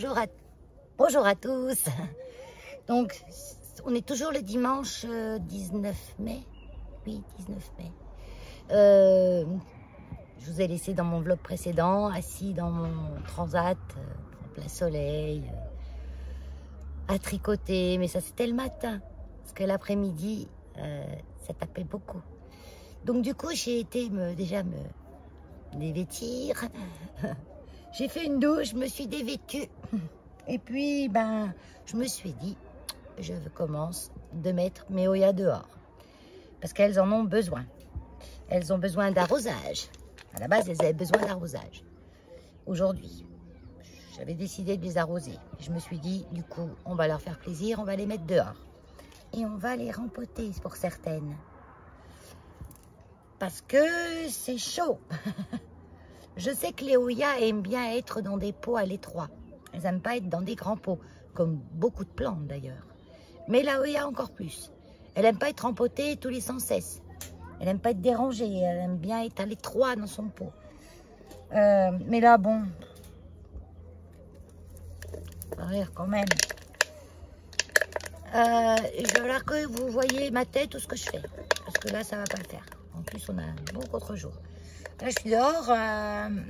bonjour à tous. Donc, on est toujours le dimanche 19 mai. Oui, 19 mai. Je vous ai laissé dans mon vlog précédent, assis dans mon transat, en plein soleil, à tricoter. Mais ça, c'était le matin, parce que l'après-midi, ça tapait beaucoup. Donc, du coup, j'ai été déjà me dévêtir. J'ai fait une douche, je me suis dévêtue. Et puis, ben, je me suis dit, je commence de mettre mes Oyas dehors. Parce qu'elles en ont besoin. Elles ont besoin d'arrosage. À la base, elles avaient besoin d'arrosage. Aujourd'hui, j'avais décidé de les arroser. Je me suis dit, du coup, on va leur faire plaisir, on va les mettre dehors. Et on va les rempoter pour certaines. Parce que c'est chaud. Je sais que les Oyas aiment bien être dans des pots à l'étroit. Elles n'aiment pas être dans des grands pots, comme beaucoup de plantes d'ailleurs. Mais la Oya encore plus. Elle n'aime pas être rempotée tous les sans cesse. Elle n'aime pas être dérangée. Elle aime bien être à l'étroit dans son pot. Mais là, bon. Ça va rire quand même. Je veux là que vous voyez ma tête ou ce que je fais. Parce que là, ça ne va pas le faire. En plus, on a un bon contre-jour. Là, je suis dehors,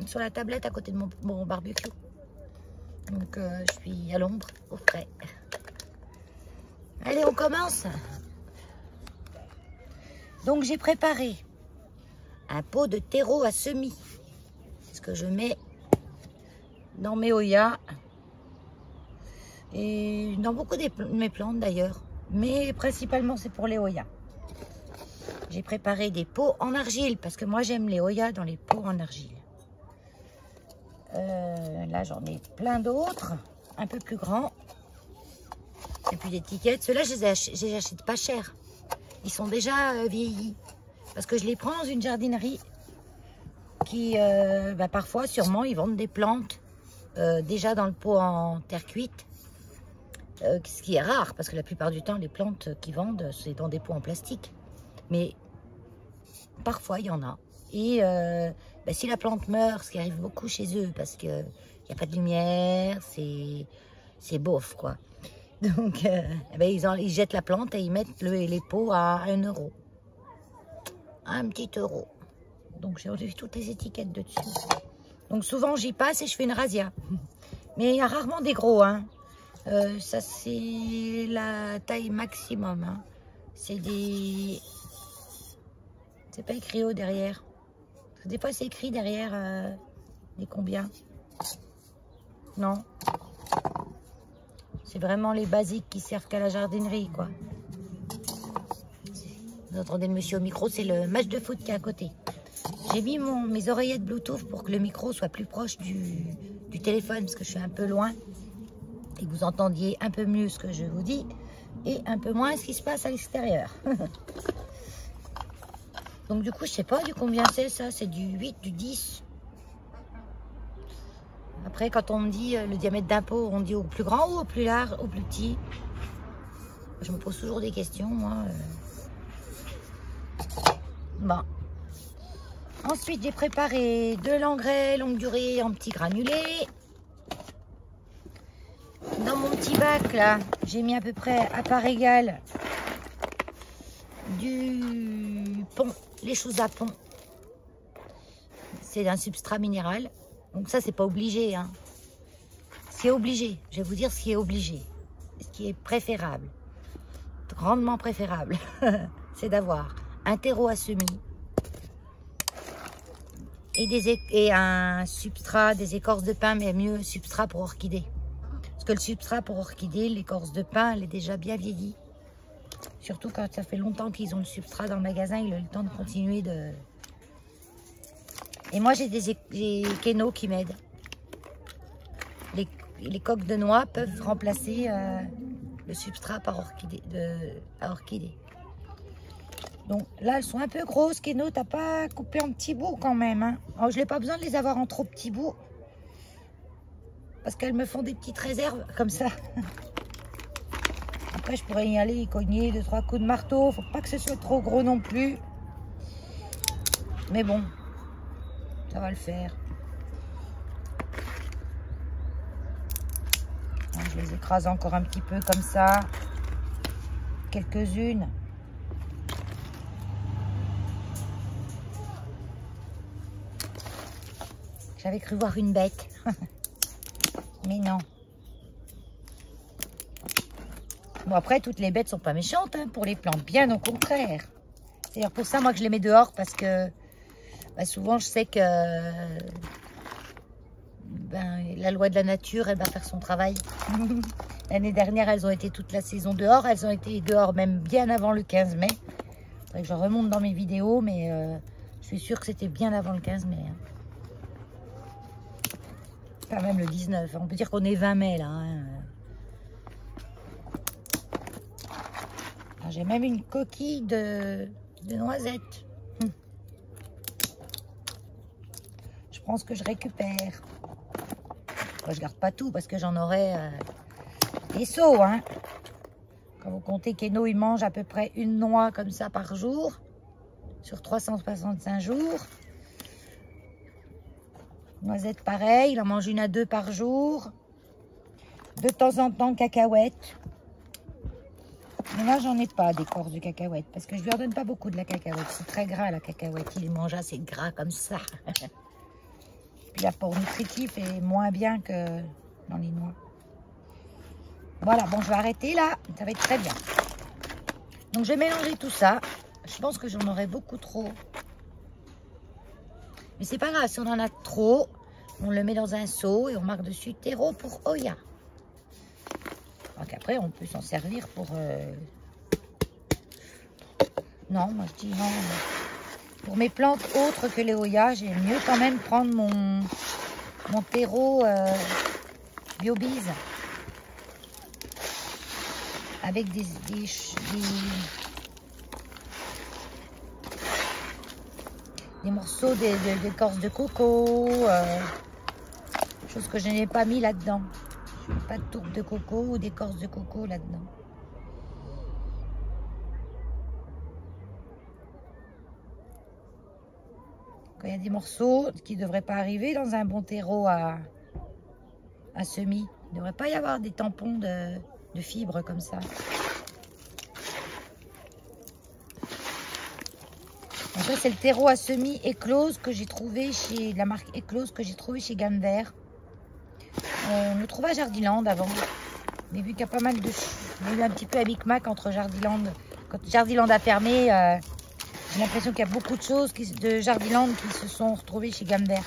sur la tablette à côté de mon barbecue. Donc, je suis à l'ombre, au frais. Allez, on commence. Donc, j'ai préparé un pot de terreau à semis. C'est ce que je mets dans mes Oyas. Et dans beaucoup de mes plantes, d'ailleurs. Mais principalement, c'est pour les Oyas. J'ai préparé des pots en argile, parce que moi, j'aime les Oyas dans les pots en argile. Là, j'en ai plein d'autres, un peu plus grands. Et puis l'étiquette, ceux-là, je les achète pas cher. Ils sont déjà vieillis. Parce que je les prends dans une jardinerie qui, parfois, sûrement, ils vendent des plantes déjà dans le pot en terre cuite. Ce qui est rare, parce que la plupart du temps, les plantes qu'ils vendent, c'est dans des pots en plastique. Mais parfois, il y en a. Et si la plante meurt, ce qui arrive beaucoup chez eux, parce qu'il n'y a pas de lumière, c'est bof, quoi. Donc, ils jettent la plante et ils mettent les pots à 1 euro. Un petit euro. Donc, j'ai vu toutes les étiquettes dessus. Donc, souvent, j'y passe et je fais une razzia. Mais il y a rarement des gros, hein. Ça, c'est la taille maximum, hein. C'est des... C'est pas écrit haut derrière. Parce que des fois, c'est écrit derrière des combien. Non. C'est vraiment les basiques qui servent qu'à la jardinerie, quoi. Vous entendez le monsieur au micro, c'est le match de foot qui est à côté. J'ai mis mes oreillettes Bluetooth pour que le micro soit plus proche du téléphone, parce que je suis un peu loin. Et que vous entendiez un peu mieux ce que je vous dis, et un peu moins ce qui se passe à l'extérieur. Donc du coup, je sais pas du combien c'est ça, c'est du 8, du 10. Après, quand on me dit le diamètre d'un pot, on dit au plus grand ou au plus large, au plus petit. Je me pose toujours des questions, moi. Bon. Ensuite, j'ai préparé de l'engrais longue durée en petits granulés. Dans mon petit bac, là, j'ai mis à peu près à part égale du pont, les choses à pont. C'est un substrat minéral. Donc ça, c'est pas obligé, hein. Ce qui est obligé, je vais vous dire ce qui est obligé. Ce qui est préférable, grandement préférable, c'est d'avoir un terreau à semis et un substrat, des écorces de pin, mais mieux substrat pour orchidée. Parce que le substrat pour orchidée, l'écorce de pin, elle est déjà bien vieillie. Surtout quand ça fait longtemps qu'ils ont le substrat dans le magasin, il a le temps de continuer de... Et moi, j'ai des kénos qui m'aident. Les coques de noix peuvent remplacer le substrat par orchidée. Donc là, elles sont un peu grosses, kénos. T'as pas coupé en petits bouts quand même, hein. Alors, je n'ai pas besoin de les avoir en trop petits bouts. Parce qu'elles me font des petites réserves comme ça. Après, je pourrais y aller, y cogner 2-3 coups de marteau. Faut pas que ce soit trop gros non plus. Mais bon, ça va le faire. Je les écrase encore un petit peu comme ça. Quelques-unes. J'avais cru voir une bête. Mais non. Bon, après, toutes les bêtes sont pas méchantes hein, pour les plantes. Bien au contraire. C'est d'ailleurs pour ça, moi, que je les mets dehors. Parce que bah, souvent, je sais que la loi de la nature, elle va faire son travail. L'année dernière, elles ont été toute la saison dehors. Elles ont été dehors même bien avant le 15 mai. Faudrait que je remonte dans mes vidéos, mais je suis sûre que c'était bien avant le 15 mai. Hein. Pas même le 19. On peut dire qu'on est 20 mai, là. Hein. J'ai même une coquille de noisettes. Je pense que je récupère. Moi, je garde pas tout parce que j'en aurai des seaux. Hein. Quand vous comptez qu'Eno, il mange à peu près une noix comme ça par jour. Sur 365 jours. Noisettes, pareil. Il en mange 1 à 2 par jour. De temps en temps, cacahuètes. Mais là, j'en ai pas d'écorce de cacahuète parce que je lui en donne pas beaucoup de la cacahuète. C'est très gras, la cacahuète. Il mange assez gras comme ça. Puis l'apport nutritif est moins bien que dans les noix. Voilà, bon, je vais arrêter là. Ça va être très bien. Donc, je vais mélanger tout ça. Je pense que j'en aurai beaucoup trop. Mais c'est pas grave. Si on en a trop, on le met dans un seau et on marque dessus terreau pour Oya. Donc après, on peut s'en servir pour... Non, moi je dis non. Pour mes plantes autres que les Oya, j'aime mieux quand même prendre mon terreau Biobise. Avec des morceaux d'écorce de coco. Chose que je n'ai pas mis là-dedans. Pas de tourbe de coco ou d'écorce de coco là-dedans. Quand il y a des morceaux qui ne devraient pas arriver dans un bon terreau à semis, il ne devrait pas y avoir des tampons de fibres comme ça. Donc ça, c'est le terreau à semis éclose que j'ai trouvé chez la marque Éclose que j'ai trouvé chez Gamme Vert. On le trouvait à Jardiland avant. Mais vu qu'il y a pas mal de... Il y a eu un petit peu à micmac entre Jardiland. Quand Jardiland a fermé, j'ai l'impression qu'il y a beaucoup de choses de Jardiland qui se sont retrouvées chez Gamme Vert.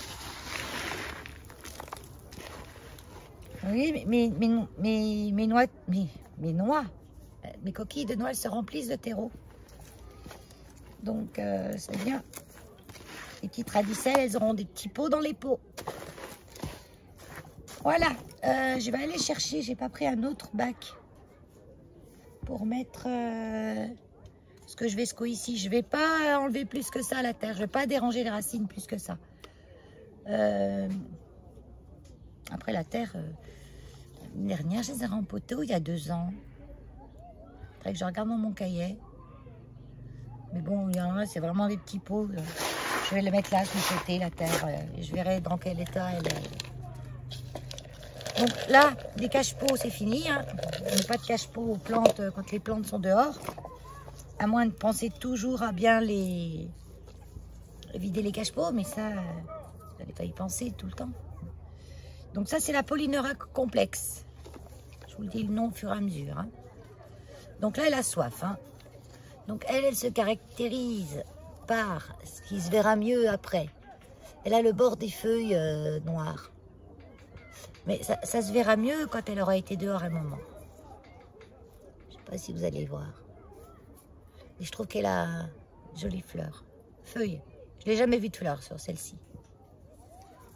Oui, mes noix... Mes coquilles de noix, elles se remplissent de terreau. Donc, c'est bien. Les petites radicelles, elles auront des petits pots dans les pots. Voilà, je vais aller chercher, j'ai pas pris un autre bac pour mettre ce que je vais secouer ici. Je vais pas enlever plus que ça à la terre, je vais pas déranger les racines plus que ça. Après la terre, l'année dernière, je les ai en poteau il y a 2 ans. Il faudrait que je regarde dans mon cahier. Mais bon, il y en a, c'est vraiment des petits pots. Je vais les mettre là, sur le côté, la terre, et je verrai dans quel état elle est. Donc là, des cache-pots, c'est fini. Hein. On n'a pas de cache-pots aux plantes quand les plantes sont dehors. À moins de penser toujours à bien les vider les cache-pots. Mais ça, vous n'allez pas y penser tout le temps. Donc ça, c'est la Polyneura complexe. Je vous le dis le nom au fur et à mesure. Hein. Donc là, elle a soif. Hein. Donc elle se caractérise par ce qui se verra mieux après. Elle a le bord des feuilles noires. Mais ça se verra mieux quand elle aura été dehors un moment. Je ne sais pas si vous allez voir. Et je trouve qu'elle a de jolies fleurs. Feuilles. Je n'ai jamais vu de fleurs sur celle-ci.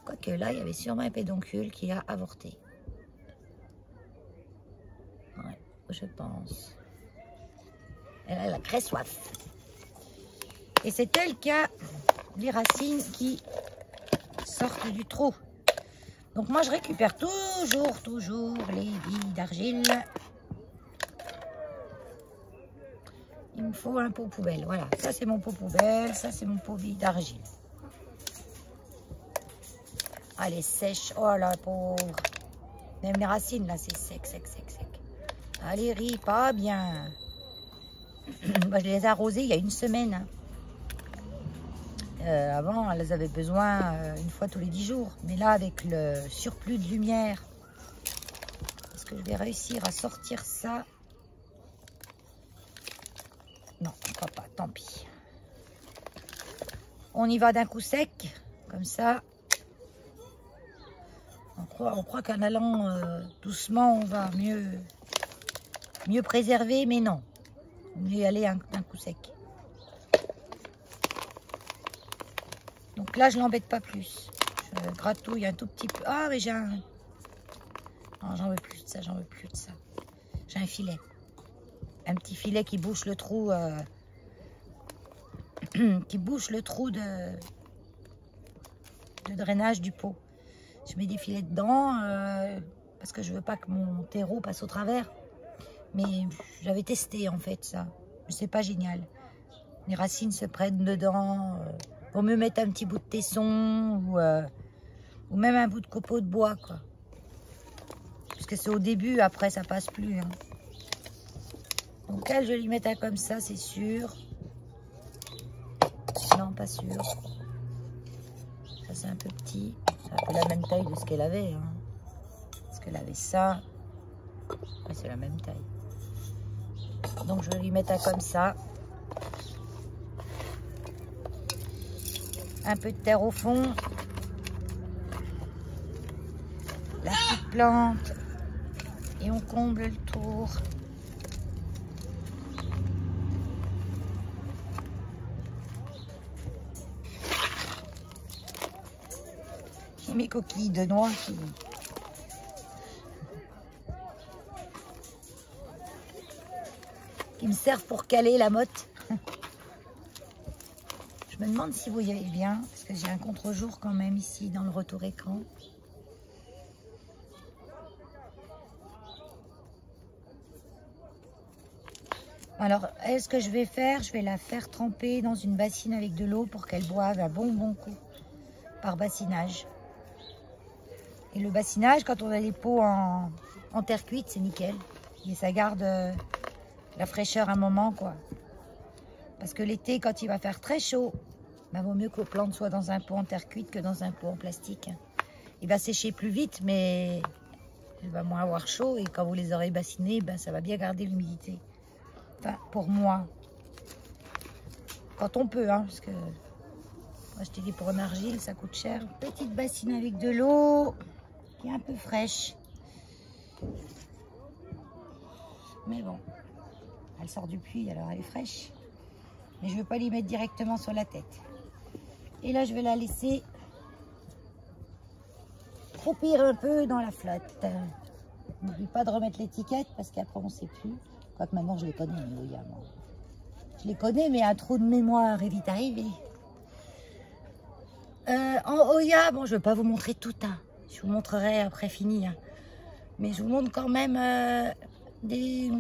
Quoique là, il y avait sûrement un pédoncule qui a avorté. Ouais, je pense. Elle a très soif. Et c'est elle qui a les racines qui sortent du trou. Donc moi, je récupère toujours les billes d'argile. Il me faut un pot poubelle. Voilà, ça c'est mon pot poubelle, ça c'est mon pot billes d'argile. Ah, elle est sèche. Oh la pauvre. Même les racines, là, c'est sec, sec, sec, sec. Allez, riz, pas bien. Moi, je les ai arrosées il y a une semaine. Hein. Avant, elles avaient besoin une fois tous les 10 jours. Mais là, avec le surplus de lumière, est-ce que je vais réussir à sortir ça? Non, je crois pas, tant pis. On y va d'un coup sec, comme ça. On croit qu'en allant doucement, on va mieux préserver, mais non. On y aller d'un coup sec. Donc là, je l'embête pas plus. Je gratouille un tout petit peu. Ah, mais j'ai un... Non, j'en veux plus de ça, j'en veux plus de ça. J'ai un filet. Un petit filet qui bouche le trou... qui bouche le trou de drainage du pot. Je mets des filets dedans parce que je veux pas que mon terreau passe au travers. Mais j'avais testé en fait ça. C'est pas génial. Les racines se prennent dedans. Pour me mettre un petit bout de tesson ou même un bout de copeau de bois quoi. Parce que c'est au début, après ça passe plus. Hein. Donc elle, je vais lui mettre un comme ça, c'est sûr. Non, pas sûr. Ça c'est un peu petit. C'est un peu la même taille de ce qu'elle avait. Hein. Parce qu'elle avait ça. Ouais, c'est la même taille. Donc je vais lui mettre un comme ça. Un peu de terre au fond. La petite plante. Et on comble le tour. J'ai mes coquilles de noix qui me servent pour caler la motte. Je me demande si vous y allez bien, parce que j'ai un contre-jour quand même ici dans le retour écran. Alors, ce que je vais faire, je vais la faire tremper dans une bassine avec de l'eau pour qu'elle boive un bon coup par bassinage. Et le bassinage, quand on a les pots en terre cuite, c'est nickel. Et ça garde la fraîcheur un moment, quoi. Parce que l'été, quand il va faire très chaud, bah, vaut mieux que vos plantes soient dans un pot en terre cuite que dans un pot en plastique. Il va sécher plus vite, mais il va moins avoir chaud. Et quand vous les aurez bassinés, ben, ça va bien garder l'humidité. Enfin, pour moi. Quand on peut, hein, parce que moi, je te dis pour une argile, ça coûte cher. Petite bassine avec de l'eau, qui est un peu fraîche. Mais bon, elle sort du puits, alors elle est fraîche. Mais je ne veux pas l'y mettre directement sur la tête. Et là, je vais la laisser croupir un peu dans la flotte. N'oublie pas de remettre l'étiquette parce qu'après, on ne sait plus. Quoique maintenant, je les connais, les Oya. Je les connais, mais un trou de mémoire est vite arrivé. En Oya, bon, je ne vais pas vous montrer tout. Hein. Je vous montrerai après fini. Hein. Mais je vous montre quand même des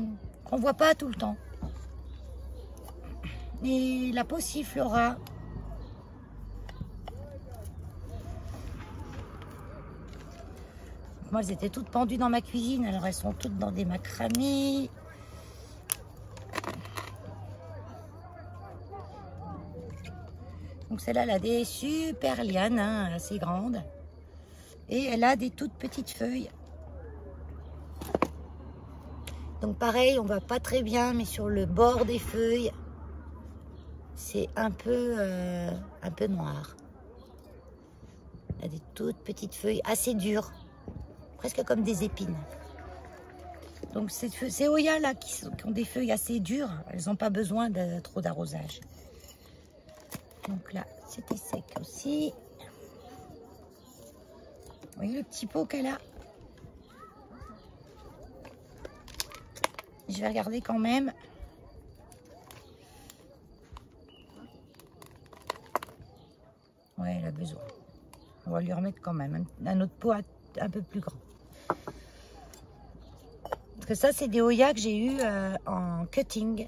qu'on ne voit pas tout le temps. Et la Passiflora. Moi, elles étaient toutes pendues dans ma cuisine. Alors, elles sont toutes dans des macramés. Donc, celle-là, elle a des super lianes, hein, assez grandes. Et elle a des toutes petites feuilles. Donc, pareil, on ne voit pas très bien, mais sur le bord des feuilles, c'est un peu noir. Elle a des toutes petites feuilles assez dures. Presque comme des épines. Donc ces Oya là qui ont des feuilles assez dures, elles n'ont pas besoin de trop d'arrosage. Donc là, c'était sec aussi. Vous voyez le petit pot qu'elle a? Je vais regarder quand même. Ouais, elle a besoin. On va lui remettre quand même un autre pot un peu plus grand. Parce que ça, c'est des Oya que j'ai eu en cutting.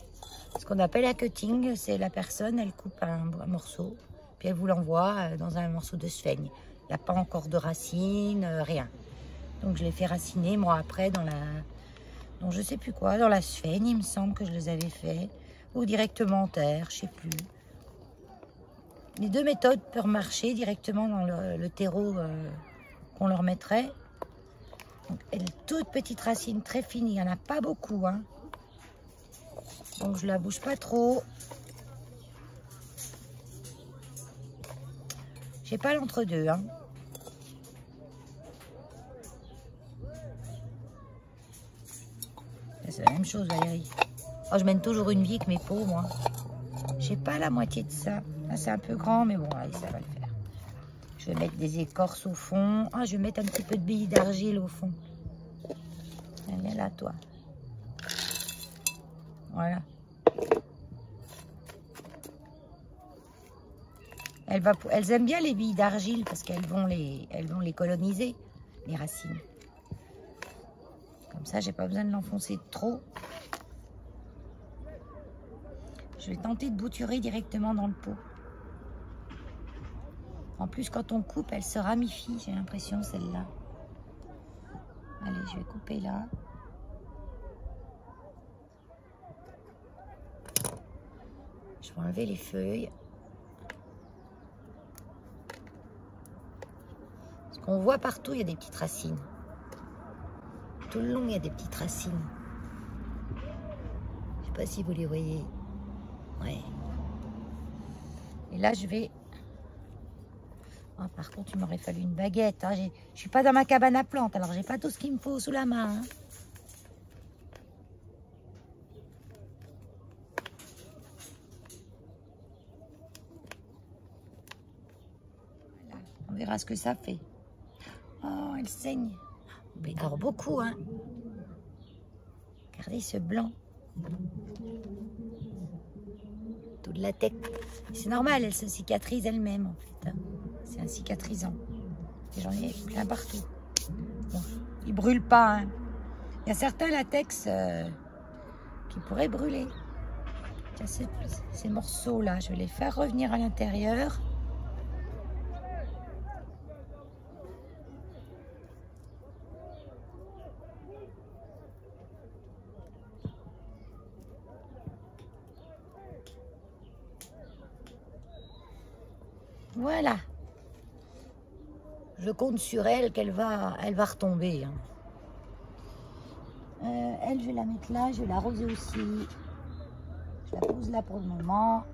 Ce qu'on appelle un cutting, c'est la personne, elle coupe un morceau, puis elle vous l'envoie dans un morceau de sphaigne. Il n'y a pas encore de racines, rien. Donc je les fais raciner moi après dans la... Donc je sais plus quoi, dans la sphène, il me semble que je les avais fait. Ou directement en terre, je sais plus. Les deux méthodes peuvent marcher directement dans le terreau qu'on leur mettrait. Donc, elle est toute petite racine, très fine, il n'y en a pas beaucoup. Hein. Donc je la bouge pas trop. J'ai pas l'entre-deux. Hein. C'est la même chose, Valérie. Oh, je mène toujours une vie avec mes pots, moi. J'ai pas la moitié de ça. Là, c'est un peu grand, mais bon, allez, ça va le faire. Je vais mettre des écorces au fond. Ah, je vais mettre un petit peu de billes d'argile au fond. Viens là, toi. Voilà. Elles aiment bien les billes d'argile parce qu'elles vont les coloniser, les racines. Comme ça, j'ai pas besoin de l'enfoncer trop. Je vais tenter de bouturer directement dans le pot. En plus, quand on coupe, elle se ramifie, j'ai l'impression, celle-là. Allez, je vais couper là. Je vais enlever les feuilles. Parce qu'on voit partout, il y a des petites racines. Tout le long, il y a des petites racines. Je ne sais pas si vous les voyez. Ouais. Et là, je vais... Oh, par contre, il m'aurait fallu une baguette. Hein. Je ne suis pas dans ma cabane à plantes, alors j'ai pas tout ce qu'il me faut sous la main. Hein. Voilà. On verra ce que ça fait. Oh, elle saigne. Mais alors beaucoup, hein. Regardez ce blanc. Tout de la tête. C'est normal, elle se cicatrise elle-même, en fait. Hein. C'est un cicatrisant. Et j'en ai plein partout. Bon, il brûle pas. Hein. Il y a certains latex qui pourraient brûler. Tiens, ces morceaux-là, je vais les faire revenir à l'intérieur. Voilà. Je compte sur elle qu'elle va retomber. Hein. Elle, je vais la mettre là, je vais l'arroser aussi. Je la pose là pour le moment.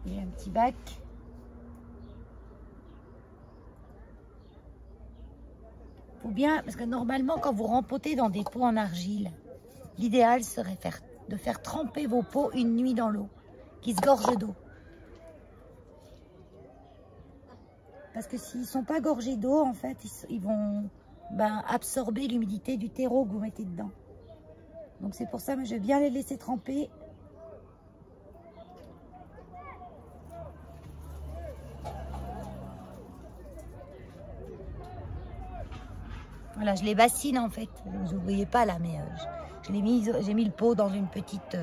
J'ai un petit bac. Faut bien, parce que normalement, quand vous rempotez dans des pots en argile, l'idéal serait de faire tremper vos pots une nuit dans l'eau, qui se gorgent d'eau. Parce que s'ils ne sont pas gorgés d'eau, en fait, ils vont absorber l'humidité du terreau que vous mettez dedans. Donc c'est pour ça que je vais bien les laisser tremper. Voilà, je les bassine en fait. Vous ne voyez pas là, mais j'ai mis le pot dans une petite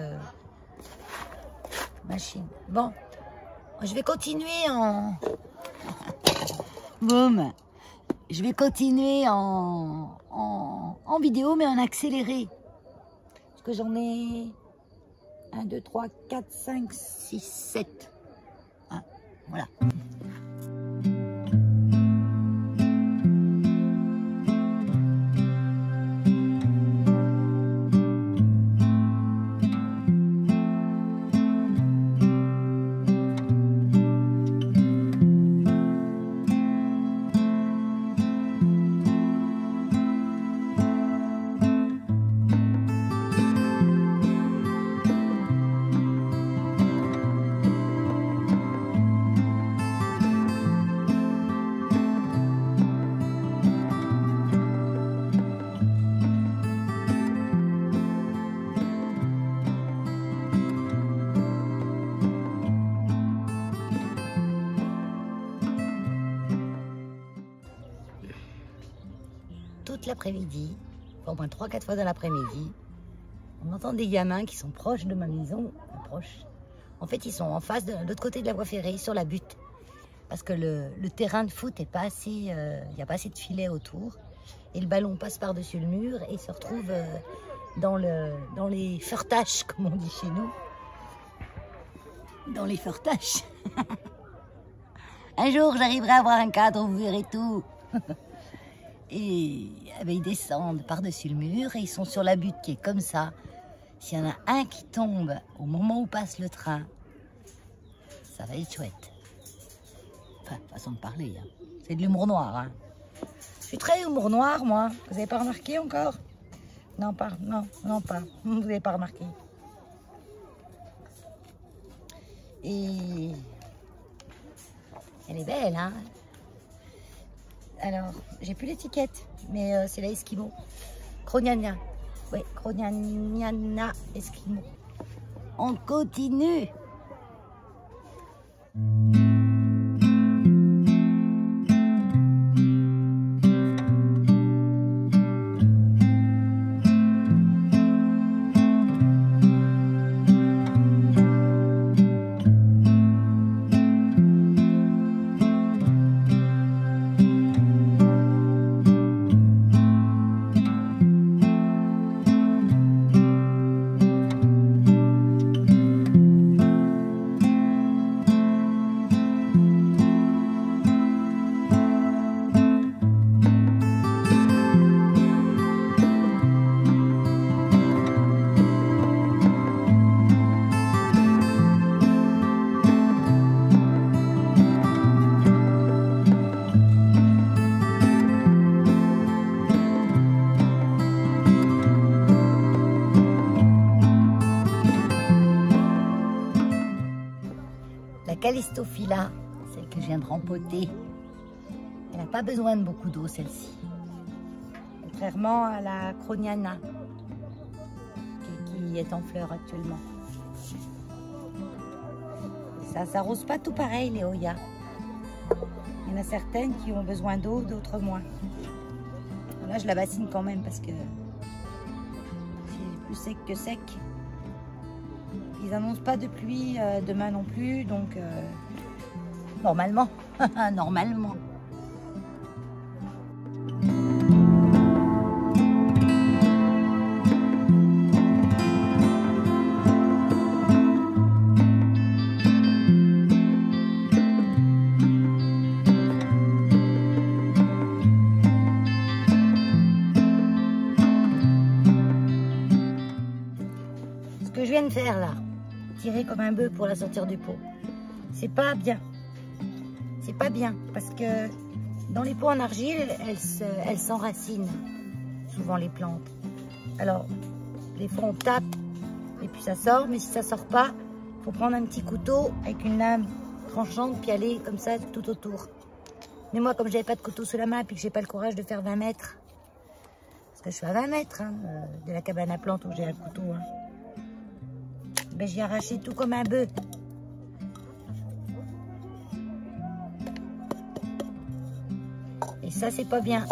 machine. Bon, je vais continuer en... Boum. Je vais continuer en vidéo, mais en accéléré. Parce que j'en ai 1, 2, 3, 4, 5, 6, 7. Ah, voilà. Toute l'après-midi, au moins 3-4 fois dans l'après-midi, on entend des gamins qui sont proches de ma maison, proches. En fait, ils sont en face de l'autre côté de la voie ferrée, sur la butte. parce que le terrain de foot est pas assez, il n'y a pas assez de filets autour. Et le ballon passe par-dessus le mur et se retrouve dans les feurtaches, comme on dit chez nous. Dans les feurtaches. Un jour, j'arriverai à avoir un cadre, vous verrez tout. Et eh ben, ils descendent par-dessus le mur et ils sont sur la butte qui est comme ça. S'il y en a un qui tombe au moment où passe le train, ça va être chouette. Enfin, façon de parler. Hein. C'est de l'humour noir. Hein. Je suis très humour noir, moi. Vous n'avez pas remarqué encore? Non, pas. Non, pas. Vous n'avez pas remarqué. Et elle est belle, hein? Alors, j'ai plus l'étiquette, mais c'est la Esquimau. Kronjana. Oui, Kronjana Esquimau. On continue. Callistophila, celle que je viens de rempoter, elle n'a pas besoin de beaucoup d'eau, celle-ci. Contrairement à la Kronjana, qui est en fleurs actuellement. Ça s'arrose pas tout pareil, les Hoya. Il y en a certaines qui ont besoin d'eau, d'autres moins. Là, je la bassine quand même parce que c'est plus sec que sec. Ils n'annoncent pas de pluie demain non plus, donc normalement, normalement. Ce que je viens de faire là, tirer comme un bœuf pour la sortir du pot. C'est pas bien. C'est pas bien parce que dans les pots en argile, elles s'enracinent souvent les plantes. Alors, des fois on tape et puis ça sort, mais si ça sort pas, il faut prendre un petit couteau avec une lame tranchante puis aller comme ça tout autour. Mais moi, comme j'avais pas de couteau sous la main et que j'ai pas le courage de faire 20 mètres, parce que je suis à 20 mètres hein, de la cabane à plantes où j'ai un couteau. Hein. Ben, j'ai arraché tout comme un bœuf. Et ça, c'est pas bien.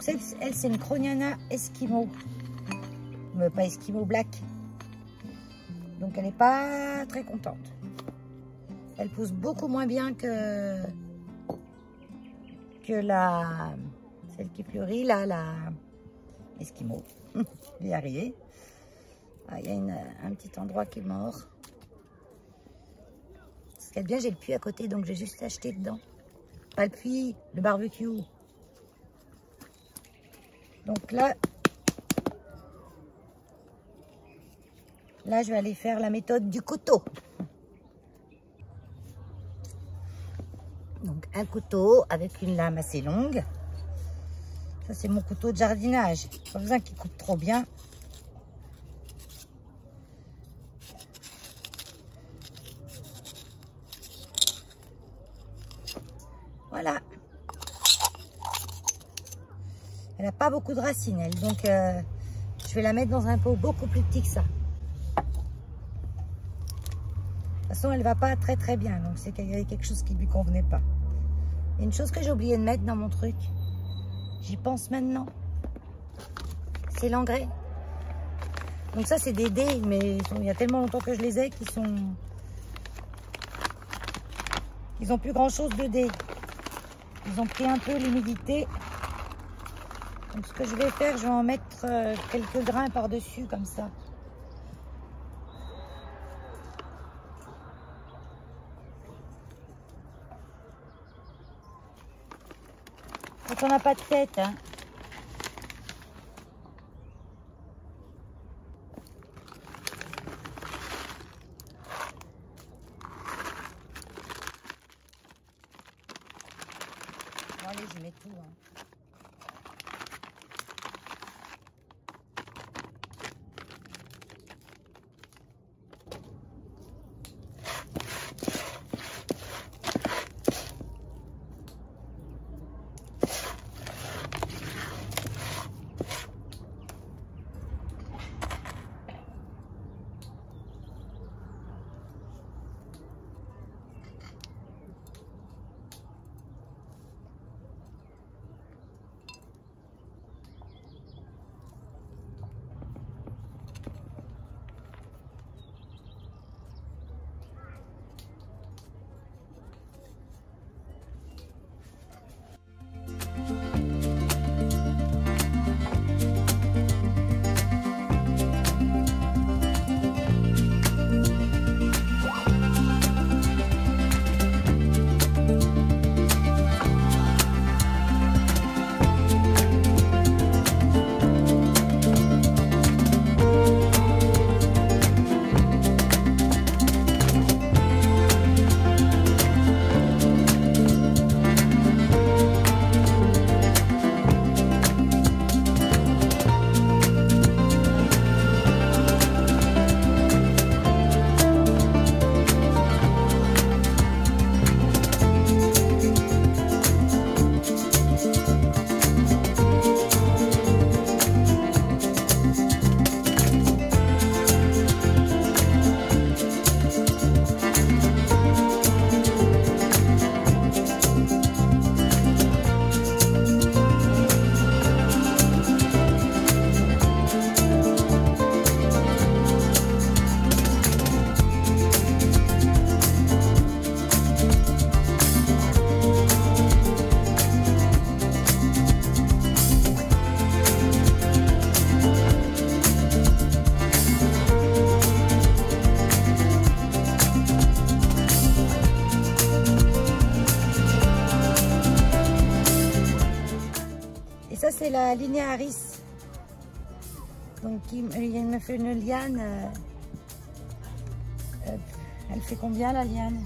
Donc elle, c'est une Croniana Eskimo. Mais pas Eskimo Black. Donc elle n'est pas très contente. Elle pousse beaucoup moins bien que celle qui fleurit là, la Eskimo. Je vais y arriver. Ah, il y a un petit endroit qui est mort. Ce qui est bien, j'ai le puits à côté, donc j'ai juste acheté dedans. Pas le puits, le barbecue. Donc là, je vais aller faire la méthode du couteau. Donc un couteau avec une lame assez longue. Ça, c'est mon couteau de jardinage. Pas besoin qu'il coupe trop bien. Voilà. Elle n'a pas beaucoup de racines, elle. Donc, je vais la mettre dans un pot beaucoup plus petit que ça. De toute façon, elle ne va pas très très bien. Donc, c'est qu'il y avait quelque chose qui ne lui convenait pas. Et une chose que j'ai oublié de mettre dans mon truc, j'y pense maintenant, c'est l'engrais. Donc ça, c'est des dés, mais il y a tellement longtemps que je les ai qu'ils n'ont plus grand-chose de dés. Ils ont pris un peu l'humidité. Donc ce que je vais faire, je vais en mettre quelques grains par-dessus, comme ça. Quand on n'a pas de tête, hein. Bon, allez, je mets tout, hein. C'est la linéaris. Donc il me fait une liane. Elle fait combien la liane?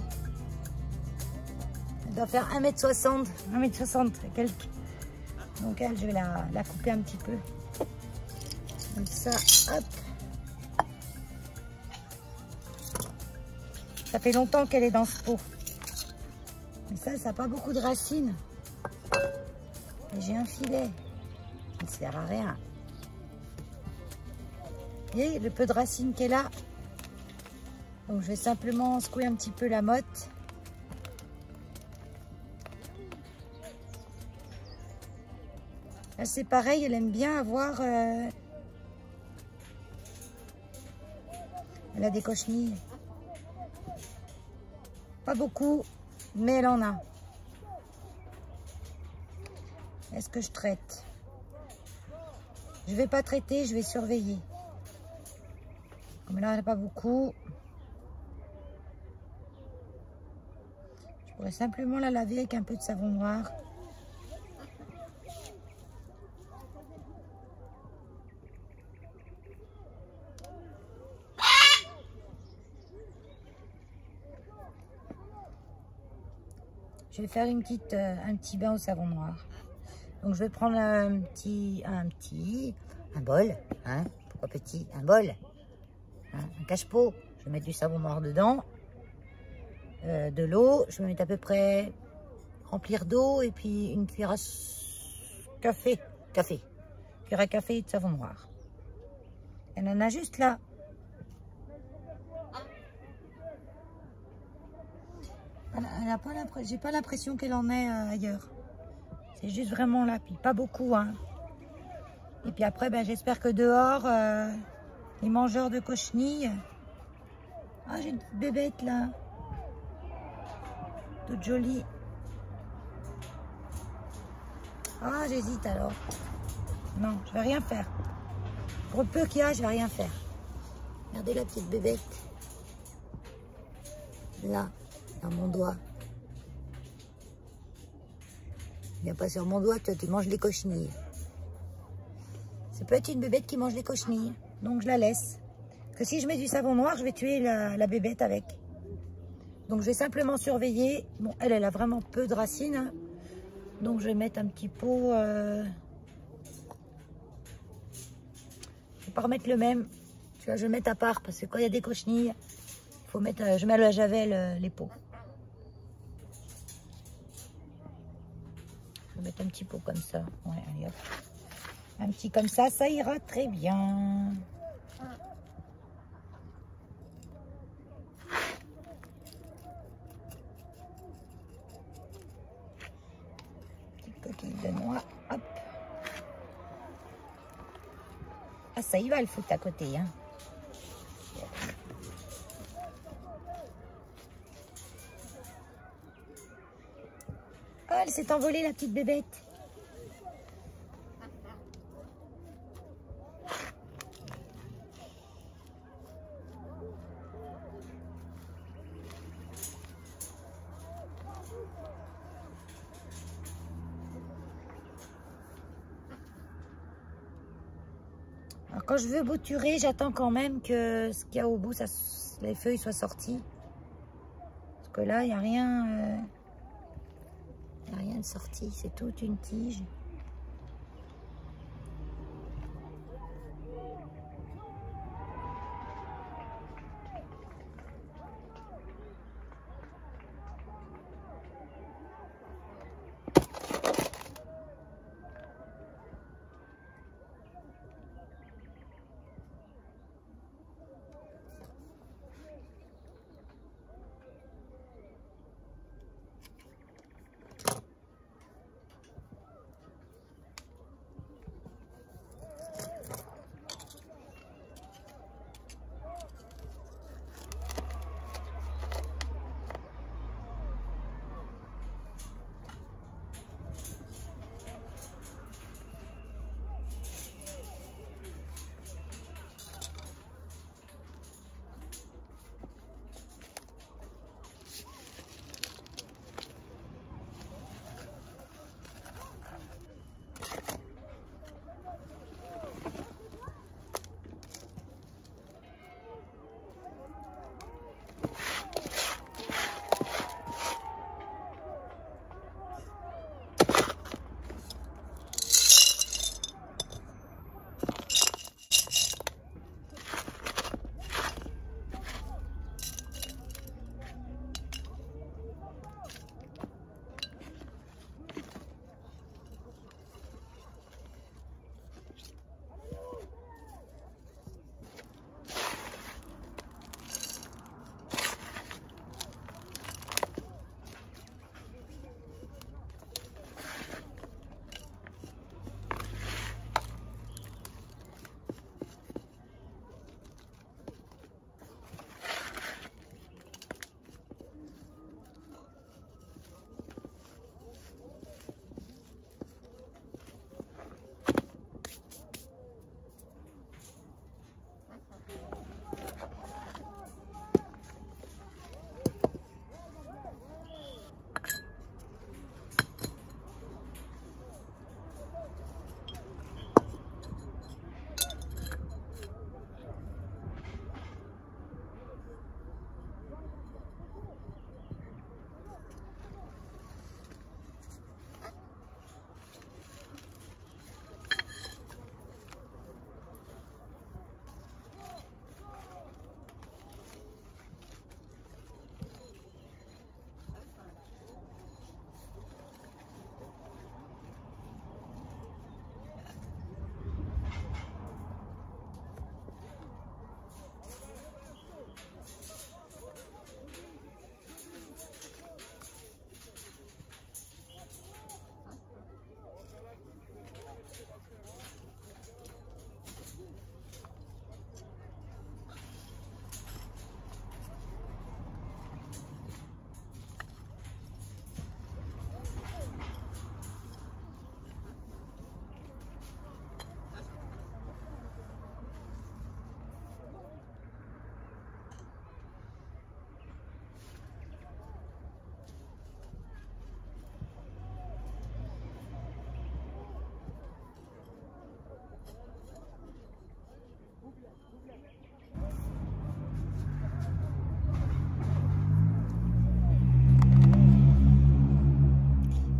Elle doit faire 1m60, 1m60 et quelques. Donc elle, je vais la couper un petit peu. Comme ça, hop. Ça fait longtemps qu'elle est dans ce pot. Mais ça n'a pas beaucoup de racines. Et j'ai un filet. Ça ne sert à rien. Vous voyez le peu de racines qu'elle a. Donc je vais simplement secouer un petit peu la motte. Là, c'est pareil, elle aime bien avoir... Elle a des cochenilles. Pas beaucoup, mais elle en a. Est-ce que je traite? Je vais pas traiter, je vais surveiller. Comme là, elle n'a pas beaucoup. Je pourrais simplement la laver avec un peu de savon noir. Je vais faire un petit bain au savon noir. Donc je vais prendre un bol, hein, pourquoi petit, un bol, hein, un cache-pot. Je vais mettre du savon noir dedans, de l'eau. Je vais mettre à peu près remplir d'eau et puis une cuillère à café, cuillère à café de savon noir. Elle en a juste là. J'ai pas l'impression qu'elle en ait ailleurs. C'est juste vraiment là, puis pas beaucoup, hein. Et puis après, ben, j'espère que dehors, les mangeurs de cochenilles. Ah, j'ai une petite bébête là, toute jolie. Ah, j'hésite alors. Non, je vais rien faire. Pour le peu qu'il y a, je vais rien faire. Regardez la petite bébête. Là, dans mon doigt. Il n'y a pas sur mon doigt, toi, tu manges les cochenilles. Ça peut être une bébête qui mange les cochenilles. Donc je la laisse. Parce que si je mets du savon noir, je vais tuer la bébête avec. Donc je vais simplement surveiller. Bon, elle a vraiment peu de racines. Hein. Donc je vais mettre un petit pot. Je vais pas remettre le même. Tu vois, je vais mettre à part. Parce que quand il y a des cochenilles, faut mettre, je mets à la javel les pots. Je vais mettre un petit pot comme ça. Ouais, allez hop. Un petit comme ça ira très bien. Petite coquille de noix. Hop. Ah, ça y va le foutre à côté. Hein. Oh, elle s'est envolée, la petite bébête. Alors, quand je veux bouturer, j'attends quand même que ce qu'il y a au bout, les feuilles soient sorties. Parce que là, il n'y a rien... Il n'y a rien de sorti, c'est toute une tige.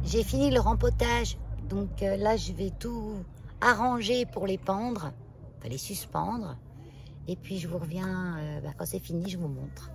J'ai fini le rempotage. Donc là, je vais tout arranger pour les pendre. Enfin, les suspendre. Et puis, je vous reviens, quand c'est fini, je vous montre.